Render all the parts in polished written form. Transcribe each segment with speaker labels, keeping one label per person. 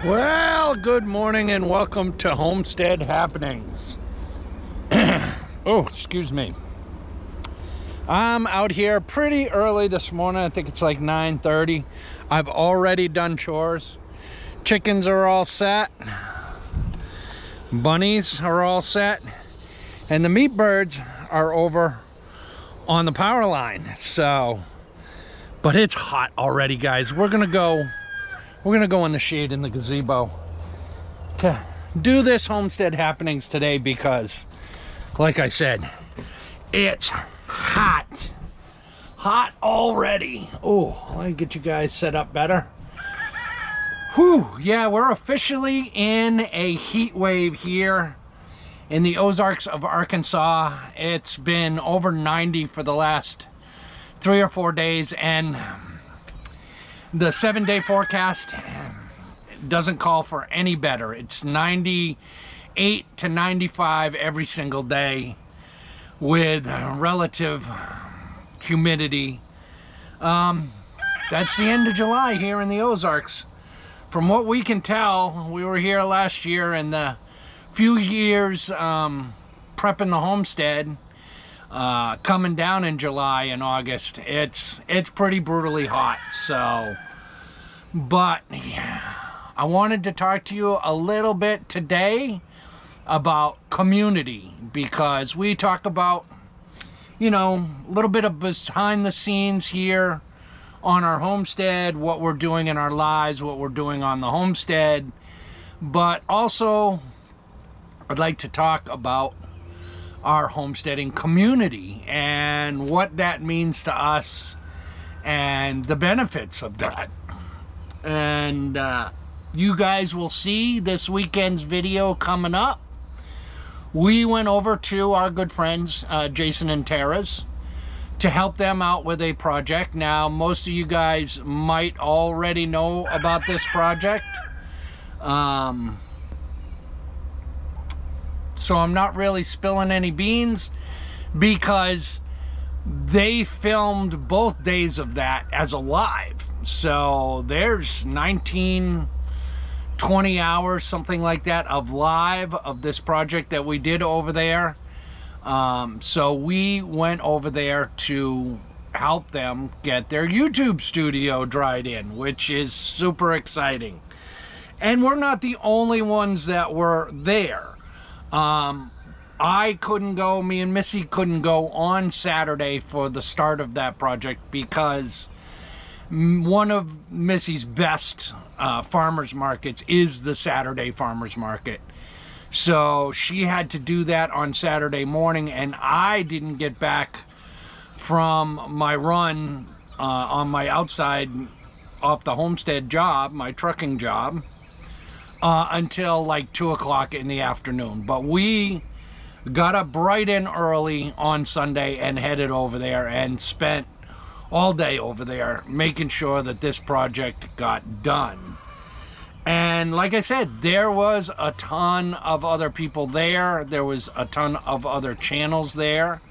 Speaker 1: Well, good morning and welcome to Homestead Happenings. Oh, excuse me. I'm out here pretty early this morning. I think it's like 9:30. I've already done chores. Chickens are all set. Bunnies are all set. And the meat birds are over on the power line. So, but it's hot already, guys. We're gonna go in the shade in the gazebo to do this Homestead Happenings today because, like I said, it's hot already. Oh, let me get you guys set up better. Whew, yeah, we're officially in a heat wave here in the Ozarks of Arkansas. It's been over 90 for the last 3 or 4 days, and the 7-day forecast doesn't call for any better. It's 98 to 95 every single day with relative humidity. That's the end of July here in the Ozarks. From what we can tell, we were here last year, and the few years prepping the homestead, coming down in July and August, it's pretty brutally hot. So, but I wanted to talk to you a little bit today about community, because we talk about, you know, a little bit of behind the scenes here on our homestead, what we're doing in our lives, what we're doing on the homestead, but also I'd like to talk about our homesteading community and what that means to us and the benefits of that. And you guys will see this weekend's video coming up. We went over to our good friends Jason and Tara's to help them out with a project. Now, most of you guys might already know about this project, so I'm not really spilling any beans, because they filmed both days of that as a live. So there's 19, 20 hours, something like that, of live of this project that we did over there. So we went over there to help them get their YouTube studio dried in, which is super exciting. And we're not the only ones that were there. I couldn't go, me and Missy couldn't go on Saturday for the start of that project because one of Missy's best farmers markets is the Saturday farmers market. So she had to do that on Saturday morning, and I didn't get back from my run on my outside off the homestead job, my trucking job, until like 2 o'clock in the afternoon. But we got up bright and early on Sunday and headed over there and spent all day over there making sure that this project got done. And like I said, there was a ton of other people there. There was a ton of other channels there.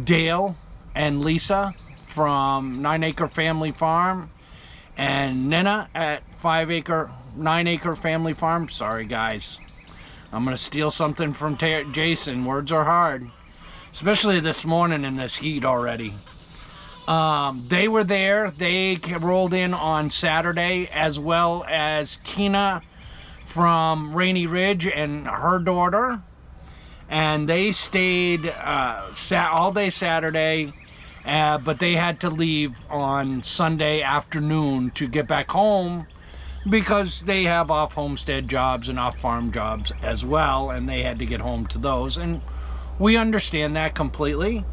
Speaker 1: Dale and Lisa from 9 Acre Family Farm, and Nena at 9 Acre Family Farm. Sorry guys, I'm gonna steal something from Jason. Words are hard, especially this morning in this heat already. They were there. They rolled in on Saturday, as well as Tina from Rainy Ridge and her daughter, and they stayed all day Saturday, but they had to leave on Sunday afternoon to get back home because they have off homestead jobs and off farm jobs as well, and they had to get home to those, and we understand that completely.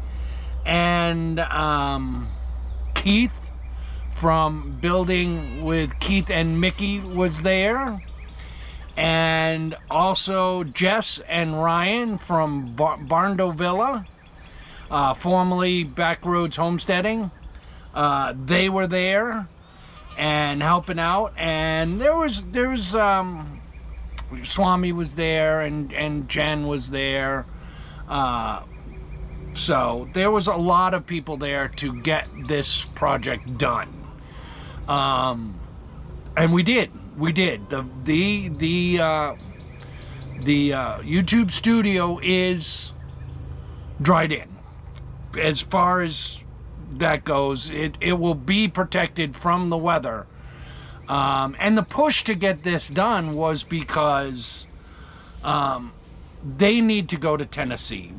Speaker 1: And Keith from Building with Keith and Mickey was there, and also Jess and Ryan from Barndo Villa, formerly Backroads Homesteading. They were there and helping out, and there was Swami was there, and Jen was there. So there was a lot of people there to get this project done. And we did. The YouTube studio is dried in. As far as that goes, it will be protected from the weather. And the push to get this done was because they need to go to Tennessee.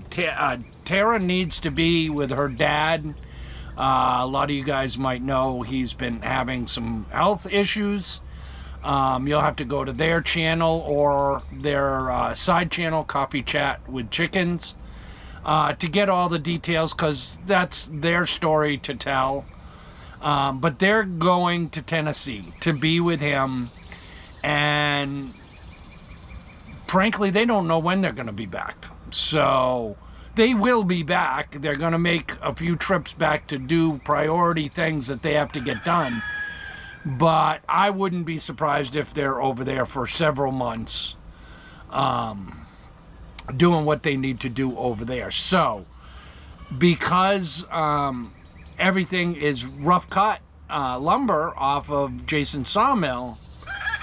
Speaker 1: Tara needs to be with her dad. A lot of you guys might know he's been having some health issues. You'll have to go to their channel or their side channel, Coffee Chat with Chickens, to get all the details, because that's their story to tell. But they're going to Tennessee to be with him, and frankly, they don't know when they're going to be back. So they will be back. They're going to make a few trips back to do priority things that they have to get done. But I wouldn't be surprised if they're over there for several months doing what they need to do over there. So because everything is rough cut lumber off of Jason's sawmill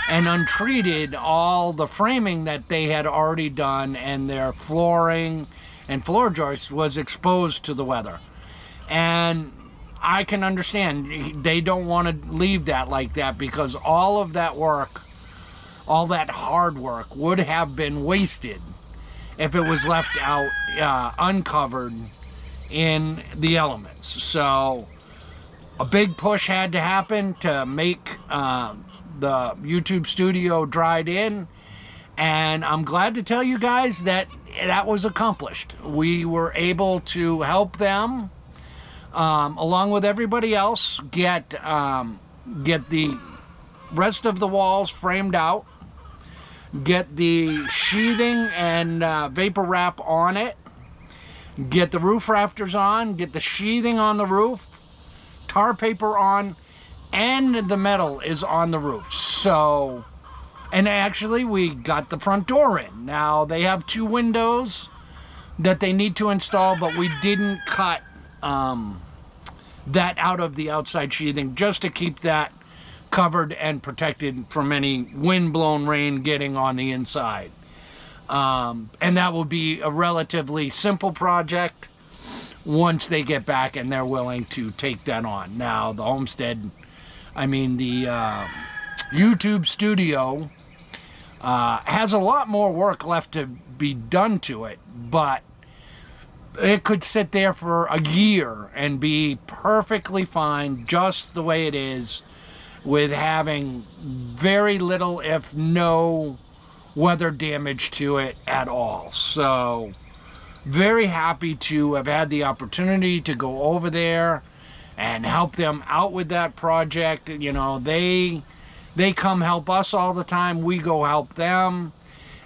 Speaker 1: and untreated, all the framing that they had already done and their flooring and floor joists was exposed to the weather. And I can understand they don't want to leave that like that, because all of that work, all that hard work would have been wasted if it was left out uncovered in the elements. So a big push had to happen to make the YouTube studio dried in, and I'm glad to tell you guys that that was accomplished. We were able to help them along with everybody else get the rest of the walls framed out, get the sheathing and vapor wrap on it, get the roof rafters on, get the sheathing on the roof, tar paper on, and the metal is on the roof. So, and actually we got the front door in. Now they have 2 windows that they need to install, but we didn't cut that out of the outside sheathing just to keep that covered and protected from any wind-blown rain getting on the inside. And that will be a relatively simple project once they get back and they're willing to take that on. Now, the homestead, I mean, the YouTube studio has a lot more work left to be done to it, but it could sit there for a year and be perfectly fine just the way it is, with having very little, if no, weather damage to it at all. So very happy to have had the opportunity to go over there and help them out with that project. You know, they come help us all the time, we go help them.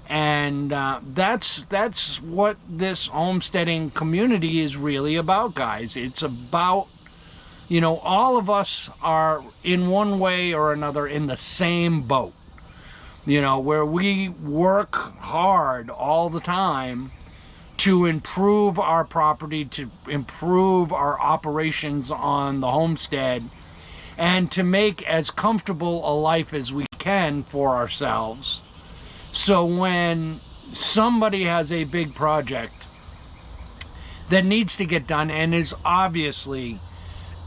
Speaker 1: And that's what this homesteading community is really about, guys. It's about, you know, all of us are in one way or another in the same boat, you know, where we work hard all the time to improve our property, to improve our operations on the homestead, and to make as comfortable a life as we can for ourselves. So when somebody has a big project that needs to get done, and is obviously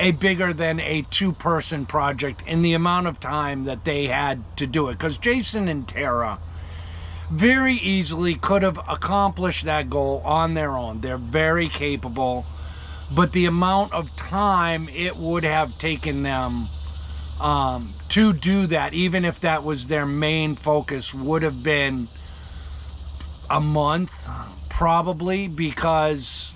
Speaker 1: a bigger than a 2-person project in the amount of time that they had to do it, because Jason and Tara very easily could have accomplished that goal on their own. They're very capable, but the amount of time it would have taken them to do that, even if that was their main focus, would have been a month probably, because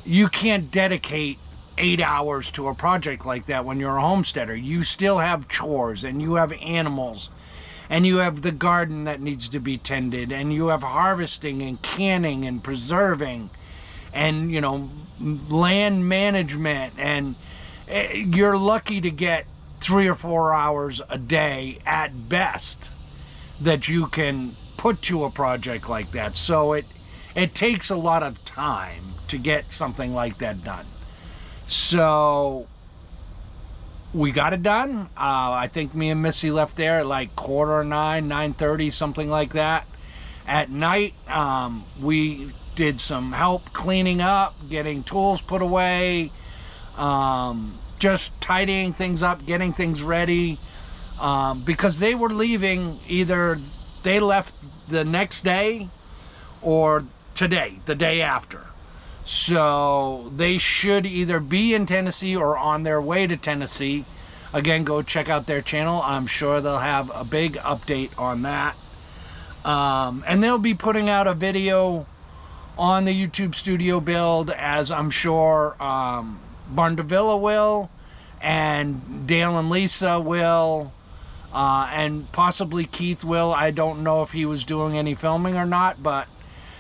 Speaker 1: you can't dedicate 8 hours to a project like that when you're a homesteader. You still have chores, and you have animals, and you have the garden that needs to be tended, and you have harvesting and canning and preserving, and, you know, land management, and you're lucky to get 3 or 4 hours a day at best that you can put to a project like that. So it takes a lot of time to get something like that done. So we got it done. I think me and Missy left there at like 9:45, 9:30, something like that. At night, we did some help cleaning up, getting tools put away, just tidying things up, getting things ready, because they were leaving. Either they left the next day or today, the day after. So they should either be in Tennessee or on their way to Tennessee. Again, go check out their channel. I'm sure they'll have a big update on that. And they'll be putting out a video on the YouTube studio build, as I'm sure Barndavilla will, and Dale and Lisa will, and possibly Keith will. I don't know if he was doing any filming or not, but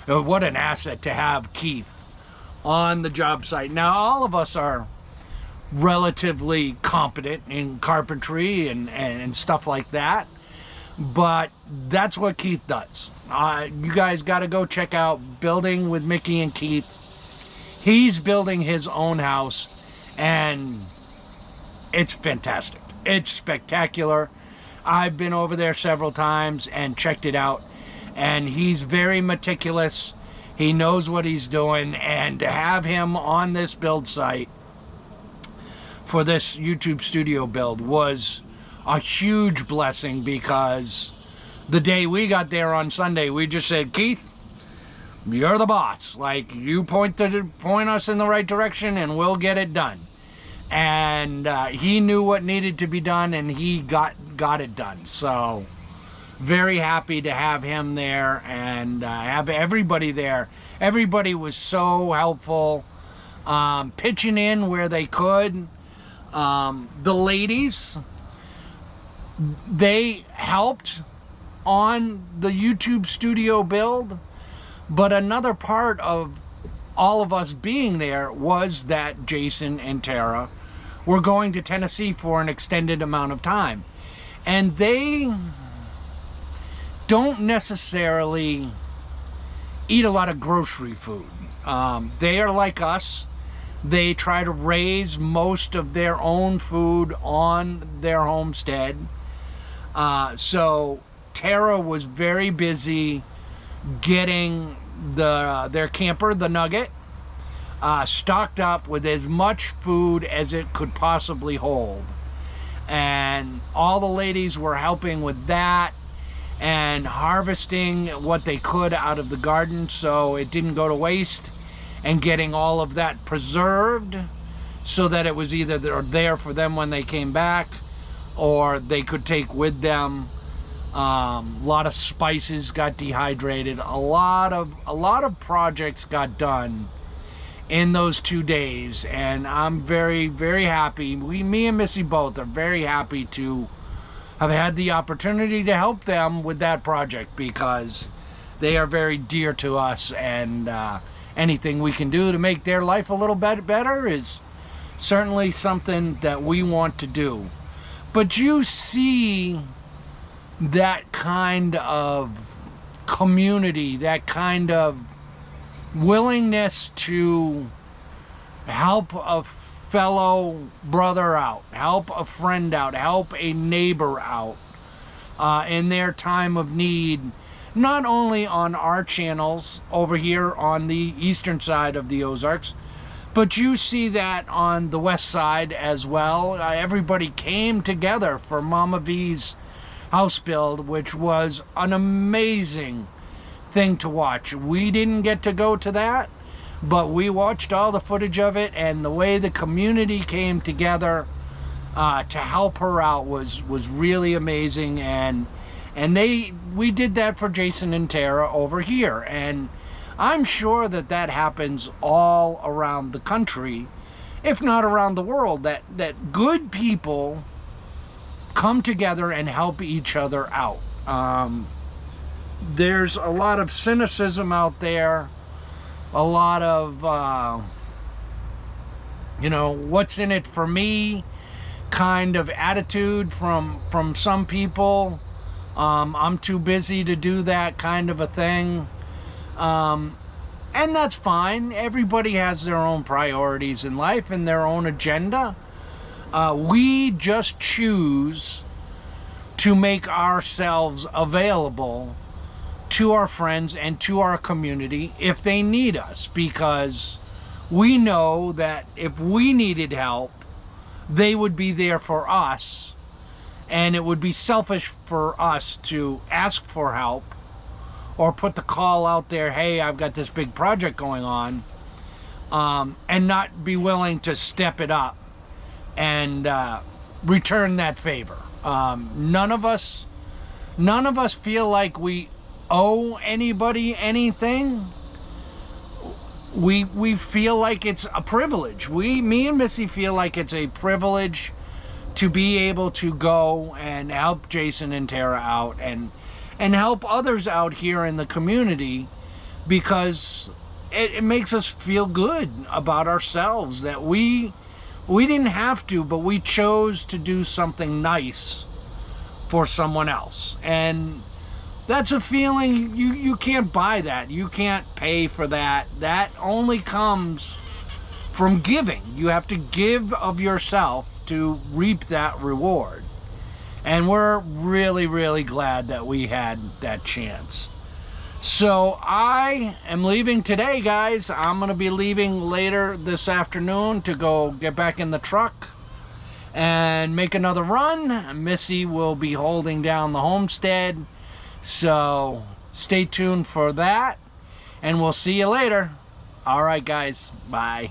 Speaker 1: what an asset to have Keith on the job site. Now, all of us are relatively competent in carpentry and stuff like that, but that's what Keith does. You guys got to go check out Building with Mickey and Keith. He's building his own house, and it's fantastic. It's spectacular. I've been over there several times and checked it out, and he's very meticulous. He knows what he's doing, and to have him on this build site for this YouTube studio build was a huge blessing, because the day we got there on Sunday, we just said, Keith, you're the boss. Like, you point us in the right direction and we'll get it done. And he knew what needed to be done, and he got it done. So very happy to have him there and have everybody there. Everybody was so helpful, pitching in where they could. The ladies, they helped on the YouTube studio build, but another part of all of us being there was that Jason and Tara were going to Tennessee for an extended amount of time, and they don't necessarily eat a lot of grocery food. They are like us. They try to raise most of their own food on their homestead. So Tara was very busy getting their camper, the Nugget, stocked up with as much food as it could possibly hold. And all the ladies were helping with that and harvesting what they could out of the garden so it didn't go to waste, and getting all of that preserved so that it was either there for them when they came back or they could take with them. A lot of spices got dehydrated. A lot of projects got done in those 2 days, and I'm very, very happy. Me and Missy both are very happy to have had the opportunity to help them with that project, because they are very dear to us, and anything we can do to make their life a little bit better is certainly something that we want to do. But you see that kind of community, that kind of willingness to help a fellow brother out, help a friend out, help a neighbor out in their time of need, not only on our channels over here on the eastern side of the Ozarks, but you see that on the west side as well. Everybody came together for Mama V's house build, which was an amazing thing to watch. We didn't get to go to that, but we watched all the footage of it, and the way the community came together to help her out was really amazing. And we did that for Jason and Tara over here, and I'm sure that happens all around the country, if not around the world, that good people come together and help each other out. There's a lot of cynicism out there, a lot of what's in it for me kind of attitude from some people. I'm too busy to do that kind of a thing, and that's fine. Everybody has their own priorities in life and their own agenda. We just choose to make ourselves available to our friends and to our community if they need us, because we know that if we needed help, they would be there for us, and it would be selfish for us to ask for help or put the call out there, hey, I've got this big project going on, and not be willing to step it up and return that favor. None of us feel like we owe anybody anything. We feel like it's a privilege. Me and Missy feel like it's a privilege to be able to go and help Jason and Tara out and help others out here in the community, because it makes us feel good about ourselves that we didn't have to, but we chose to do something nice for someone else. And that's a feeling you can't buy that. You can't pay for that. That only comes from giving. You have to give of yourself to reap that reward. And we're really, really glad that we had that chance. So I am leaving today, guys. I'm going to be leaving later this afternoon to go get back in the truck and make another run. Missy will be holding down the homestead. So stay tuned for that, and we'll see you later. All right, guys. Bye.